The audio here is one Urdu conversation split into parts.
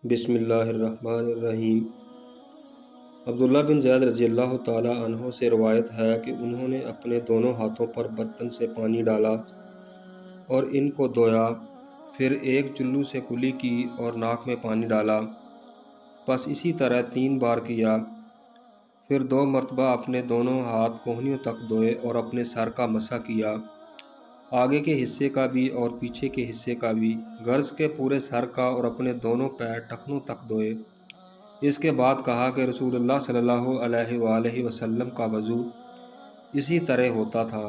بسم اللہ الرحمن الرحیم۔ عبداللہ بن زید رضی اللہ تعالیٰ عنہ سے روایت ہے کہ انہوں نے اپنے دونوں ہاتھوں پر برتن سے پانی ڈالا اور ان کو دھویا، پھر ایک چلو سے کلی کی اور ناک میں پانی ڈالا، پس اسی طرح 3 بار کیا، پھر 2 مرتبہ اپنے دونوں ہاتھ کہنیوں تک دھوئے اور اپنے سر کا مسح کیا، آگے کے حصے کا بھی اور پیچھے کے حصے کا بھی، غرض کے پورے سر کا، اور اپنے دونوں پیر ٹخنوں تک دھوئے۔ اس کے بعد کہا کہ رسول اللہ صلی اللہ علیہ وآلہ وسلم کا وضو اسی طرح ہوتا تھا۔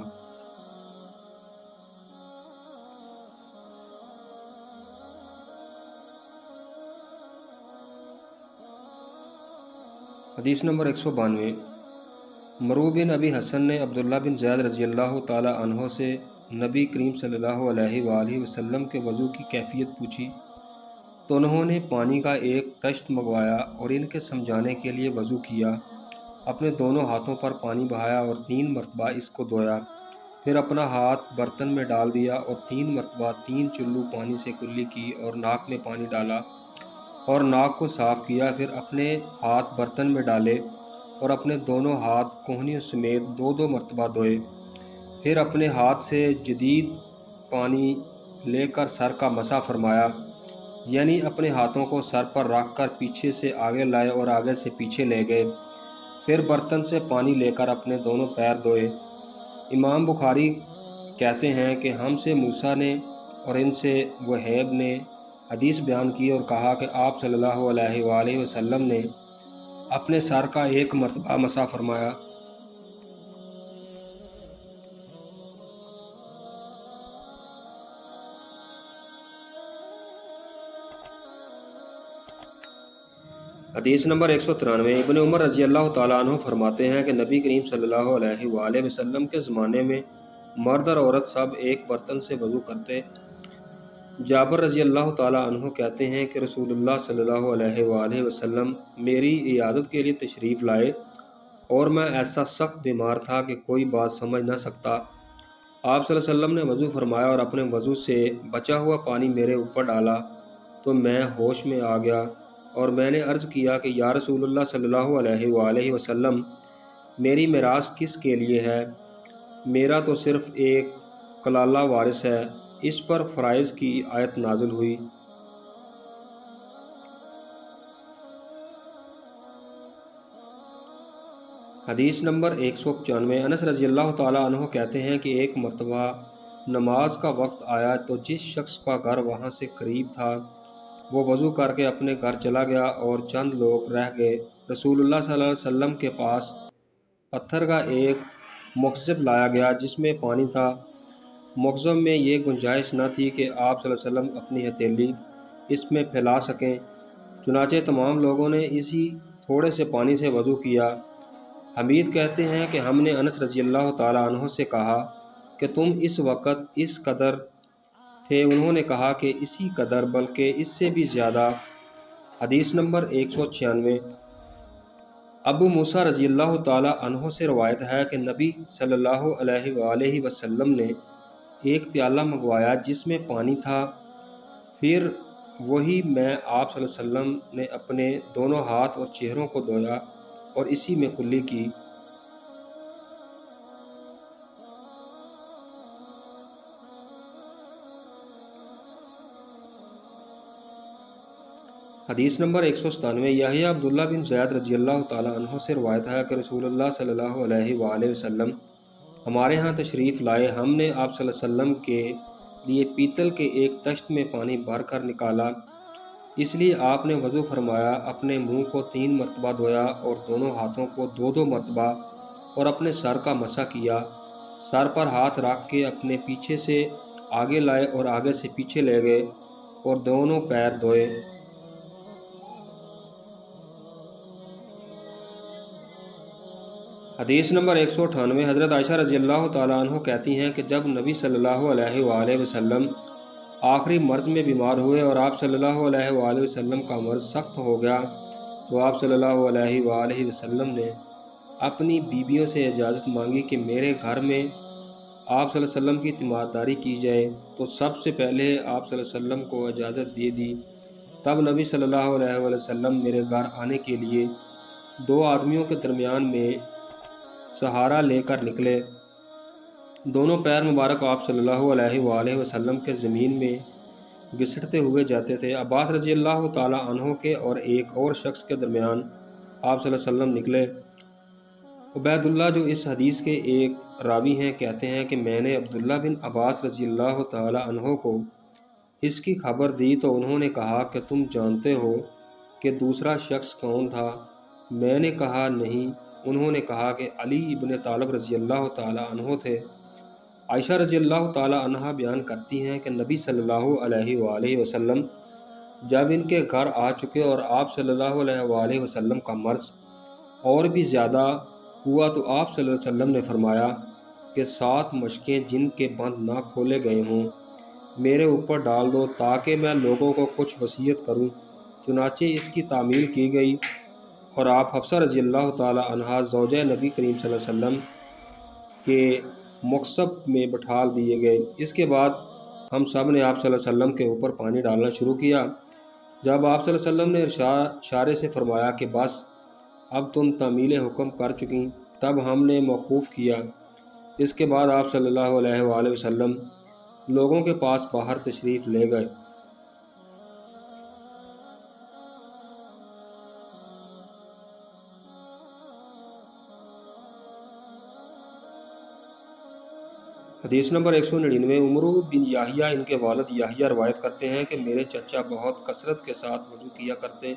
حدیث نمبر 192۔ مرو بن ابی حسن نے عبداللہ بن زید رضی اللہ تعالیٰ عنہ سے نبی کریم صلی اللہ علیہ وآلہ وسلم کے وضو کی کیفیت پوچھی تو انہوں نے پانی کا ایک طشت منگوایا اور ان کے سمجھانے کے لیے وضو کیا، اپنے دونوں ہاتھوں پر پانی بہایا اور 3 مرتبہ اس کو دھویا، پھر اپنا ہاتھ برتن میں ڈال دیا اور 3 مرتبہ 3 چلو پانی سے کلی کی اور ناک میں پانی ڈالا اور ناک کو صاف کیا، پھر اپنے ہاتھ برتن میں ڈالے اور اپنے دونوں ہاتھ کہنیوں سمیت 2 مرتبہ دھوئے، پھر اپنے ہاتھ سے جدید پانی لے کر سر کا مسح فرمایا، یعنی اپنے ہاتھوں کو سر پر رکھ کر پیچھے سے آگے لائے اور آگے سے پیچھے لے گئے، پھر برتن سے پانی لے کر اپنے دونوں پیر دھوئے۔ امام بخاری کہتے ہیں کہ ہم سے موسیٰ نے اور ان سے وہیب نے حدیث بیان کی اور کہا کہ آپ صلی اللہ علیہ وآلہ وسلم نے اپنے سر کا 1 مرتبہ مسح فرمایا۔ حدیث نمبر 193۔ ابن عمر رضی اللہ تعالیٰ عنہ فرماتے ہیں کہ نبی کریم صلی اللہ علیہ وآلہ وسلم کے زمانے میں مرد اور عورت سب ایک برتن سے وضو کرتے۔ جابر رضی اللہ تعالیٰ عنہ کہتے ہیں کہ رسول اللہ صلی اللہ علیہ وآلہ وسلم میری عیادت کے لیے تشریف لائے اور میں ایسا سخت بیمار تھا کہ کوئی بات سمجھ نہ سکتا۔ آپ صلی اللہ علیہ وسلم نے وضو فرمایا اور اپنے وضو سے بچا ہوا پانی میرے اوپر ڈالا تو میں ہوش میں آ گیا اور میں نے عرض کیا کہ یا رسول اللہ صلی اللہ علیہ وآلہ وسلم، میری میراث کس کے لیے ہے؟ میرا تو صرف ایک کلالہ وارث ہے۔ اس پر فرائض کی آیت نازل ہوئی۔ حدیث نمبر 195۔ انس رضی اللہ تعالیٰ عنہ کہتے ہیں کہ ایک مرتبہ نماز کا وقت آیا تو جس شخص کا گھر وہاں سے قریب تھا وہ وضو کر کے اپنے گھر چلا گیا اور چند لوگ رہ گئے۔ رسول اللہ صلی اللہ علیہ وسلم کے پاس پتھر کا ایک مخزب لایا گیا جس میں پانی تھا۔ مخزب میں یہ گنجائش نہ تھی کہ آپ صلی اللہ علیہ وسلم اپنی ہتھیلی اس میں پھیلا سکیں، چنانچہ تمام لوگوں نے اسی تھوڑے سے پانی سے وضو کیا۔ حمید کہتے ہیں کہ ہم نے انس رضی اللہ تعالیٰ عنہ سے کہا کہ تم اس وقت اس قدر تھے؟ انہوں نے کہا کہ اسی قدر بلکہ اس سے بھی زیادہ۔ حدیث نمبر 196۔ ابو موسیٰ رضی اللہ تعالیٰ عنہ سے روایت ہے کہ نبی صلی اللہ علیہ وآلہ وسلم نے ایک پیالہ منگوایا جس میں پانی تھا، پھر وہی میں آپ صلی اللہ علیہ وسلم نے اپنے دونوں ہاتھ اور چہروں کو دھویا اور اسی میں کلی کی۔ حدیث نمبر 197۔ یحییٰ عبداللہ بن زید رضی اللہ تعالیٰ عنہ سے روایت ہے کہ رسول اللہ صلی اللہ علیہ وآلہ وسلم ہمارے ہاں تشریف لائے، ہم نے آپ صلی اللہ علیہ وسلم کے لیے پیتل کے ایک طشت میں پانی بھر کر نکالا، اس لیے آپ نے وضو فرمایا، اپنے منہ کو 3 مرتبہ دھویا اور دونوں ہاتھوں کو 2 مرتبہ اور اپنے سر کا مسح کیا، سر پر ہاتھ رکھ کے اپنے پیچھے سے آگے لائے اور آگے سے پیچھے لے گئے اور دونوں پیر دھوئے۔ حدیث نمبر 198۔ حضرت عائشہ رضی اللہ تعالیٰ عنہ کہتی ہیں کہ جب نبی صلی اللہ علیہ وآلہ وسلم آخری مرض میں بیمار ہوئے اور آپ صلی اللہ علیہ وآلہ وسلم کا مرض سخت ہو گیا تو آپ صلی اللہ علیہ وآلہ وسلم نے اپنی بیویوں سے اجازت مانگی کہ میرے گھر میں آپ صلی اللہ علیہ وسلم کی تیمارداری کی جائے، تو سب سے پہلے آپ صلی اللہ علیہ وسلم کو اجازت دے دی تب نبی صلی اللہ علیہ وآلہ وسلم میرے گھر آنے کے لیے دو آدمیوں کے درمیان میں سہارا لے کر نکلے۔ دونوں پیر مبارک آپ صلی اللہ علیہ وآلہ وسلم کے زمین میں گھسٹتے ہوئے جاتے تھے۔ عباس رضی اللہ تعالیٰ عنہ کے اور ایک اور شخص کے درمیان آپ صلی اللہ علیہ وسلم نکلے۔ عبید اللہ جو اس حدیث کے ایک راوی ہیں کہتے ہیں کہ میں نے عبداللہ بن عباس رضی اللہ تعالیٰ عنہ کو اس کی خبر دی تو انہوں نے کہا کہ تم جانتے ہو کہ دوسرا شخص کون تھا؟ میں نے کہا نہیں۔ انہوں نے کہا کہ علی ابن طالب رضی اللہ تعالیٰ عنہ تھے۔ عائشہ رضی اللہ تعالیٰ عنہ بیان کرتی ہیں کہ نبی صلی اللہ علیہ وآلہ وسلم جب ان کے گھر آ چکے اور آپ صلی اللہ علیہ وآلہ وسلم کا مرض اور بھی زیادہ ہوا تو آپ صلی اللہ علیہ وسلم نے فرمایا کہ 7 مشقیں جن کے بند نہ کھولے گئے ہوں میرے اوپر ڈال دو تاکہ میں لوگوں کو کچھ وصیت کروں۔ چنانچہ اس کی تعمیل کی گئی اور آپ حفصہ رضی اللہ تعالیٰ عنہا زوجہ نبی کریم صلی اللہ علیہ وسلم کے مکسب میں بٹھا دیے گئے۔ اس کے بعد ہم سب نے آپ صلی اللہ علیہ وسلم کے اوپر پانی ڈالنا شروع کیا۔ جب آپ صلی اللہ علیہ وسلم نے اشارے سے فرمایا کہ بس اب تم تعمیل حکم کر چکیں، تب ہم نے موقوف کیا۔ اس کے بعد آپ صلی اللہ علیہ وآلہ وسلم لوگوں کے پاس باہر تشریف لے گئے۔ حدیث نمبر 199۔ عمرو بن یحییٰ ان کے والد یحییٰ روایت کرتے ہیں کہ میرے چچا بہت کثرت کے ساتھ وضو کیا کرتے۔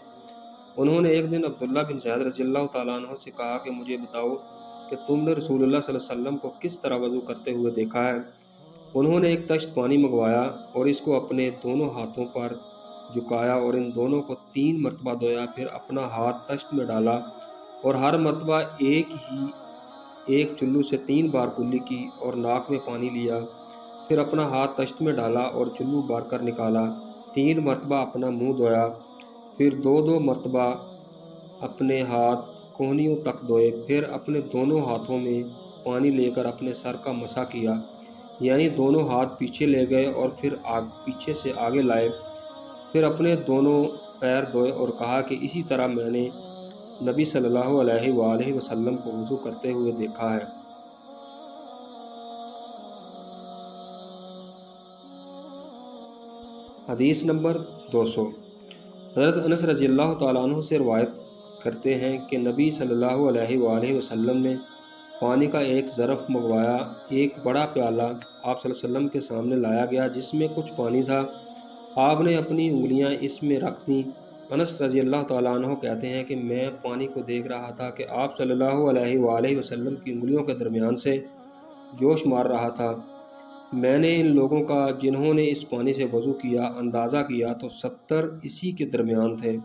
انہوں نے ایک دن عبداللہ بن زید رضی اللہ تعالیٰ عنہ سے کہا کہ مجھے بتاؤ کہ تم نے رسول اللہ صلی اللہ علیہ وسلم کو کس طرح وضو کرتے ہوئے دیکھا ہے؟ انہوں نے ایک تشت پانی منگوایا اور اس کو اپنے دونوں ہاتھوں پر جھکایا اور ان دونوں کو 3 مرتبہ دھویا، پھر اپنا ہاتھ تشت میں ڈالا اور ہر مرتبہ ایک چلو سے 3 بار کلی کی اور ناک میں پانی لیا، پھر اپنا ہاتھ تشت میں ڈالا اور چلو بھر کر نکالا، 3 مرتبہ اپنا منہ دھویا، پھر 2 مرتبہ اپنے ہاتھ کوہنیوں تک دھوئے، پھر اپنے دونوں ہاتھوں میں پانی لے کر اپنے سر کا مسح کیا، یعنی دونوں ہاتھ پیچھے لے گئے اور پھر پیچھے سے آگے لائے، پھر اپنے دونوں پیر دھوئے اور کہا کہ اسی طرح میں نے نبی صلی اللہ علیہ وآلہ وسلم کو وضو کرتے ہوئے دیکھا ہے۔ حدیث نمبر 200۔ حضرت انس رضی اللہ تعالیٰ عنہ سے روایت کرتے ہیں کہ نبی صلی اللہ علیہ وآلہ وسلم نے پانی کا ایک ظرف منگوایا، ایک بڑا پیالہ آپ صلی اللہ علیہ وسلم کے سامنے لایا گیا جس میں کچھ پانی تھا۔ آپ نے اپنی انگلیاں اس میں رکھ دیں۔ انس رضی اللہ تعالیٰ عنہ کہتے ہیں کہ میں پانی کو دیکھ رہا تھا کہ آپ صلی اللہ علیہ وآلہ وسلم کی انگلیوں کے درمیان سے جوش مار رہا تھا۔ میں نے ان لوگوں کا جنہوں نے اس پانی سے وضو کیا اندازہ کیا تو 70 اسی کے درمیان تھے۔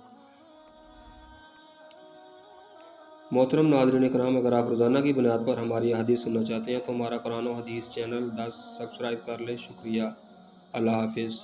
محترم ناظرین کرام، اگر آپ روزانہ کی بنیاد پر ہماری حدیث سننا چاہتے ہیں تو ہمارا قرآن و حدیث چینل 10 سبسکرائب کر لیں۔ شکریہ۔ اللہ حافظ۔